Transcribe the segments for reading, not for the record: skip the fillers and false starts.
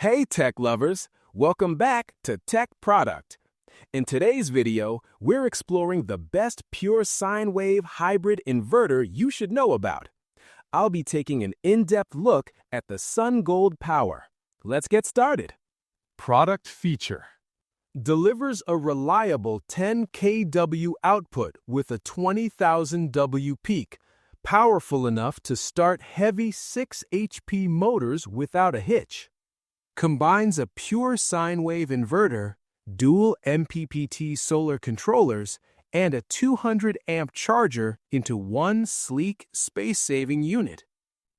Hey tech lovers, welcome back to Tech Product. In today's video, we're exploring the best pure sine wave hybrid inverter you should know about. I'll be taking an in-depth look at the Sun Gold Power. Let's get started. Product feature. Delivers a reliable 10 kW output with a 20,000 W peak, powerful enough to start heavy 6 HP motors without a hitch. Combines a pure sine wave inverter, dual MPPT solar controllers, and a 200 amp charger into one sleek, space-saving unit.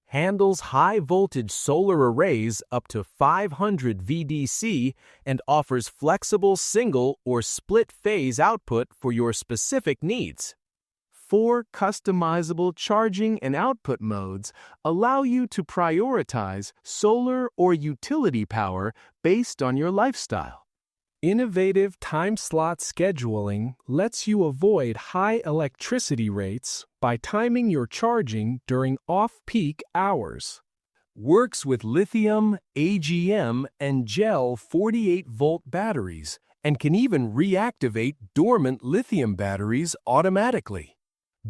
Handles high-voltage solar arrays up to 500 VDC and offers flexible single or split-phase output for your specific needs. 4 customizable charging and output modes allow you to prioritize solar or utility power based on your lifestyle. Innovative time slot scheduling lets you avoid high electricity rates by timing your charging during off-peak hours. Works with lithium, AGM, and gel 48-volt batteries and can even reactivate dormant lithium batteries automatically.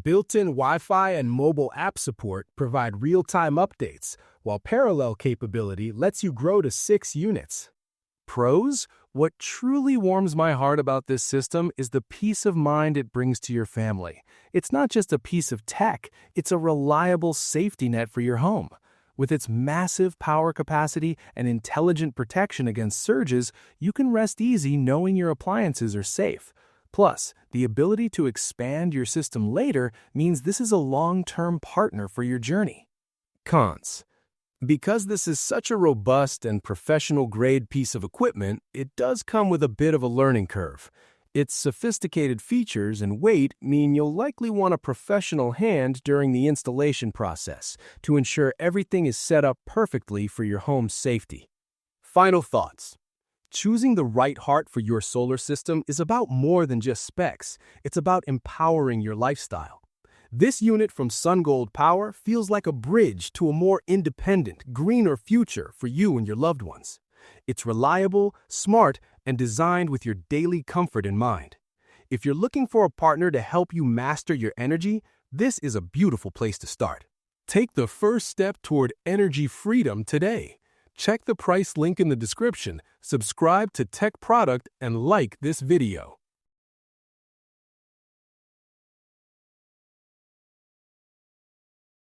Built-in Wi-Fi and mobile app support provide real-time updates, while parallel capability lets you grow to 6 units. Pros? What truly warms my heart about this system is the peace of mind it brings to your family. It's not just a piece of tech, it's a reliable safety net for your home. With its massive power capacity and intelligent protection against surges, you can rest easy knowing your appliances are safe. Plus, the ability to expand your system later means this is a long-term partner for your journey. Cons. Because this is such a robust and professional-grade piece of equipment, it does come with a bit of a learning curve. Its sophisticated features and weight mean you'll likely want a professional hand during the installation process to ensure everything is set up perfectly for your home's safety. Final thoughts. Choosing the right heart for your solar system is about more than just specs. It's about empowering your lifestyle. This unit from Sun Gold Power feels like a bridge to a more independent, greener future for you and your loved ones. It's reliable, smart, and designed with your daily comfort in mind. If you're looking for a partner to help you master your energy, this is a beautiful place to start. Take the first step toward energy freedom today. Check the price link in the description, subscribe to Tech Product, and like this video.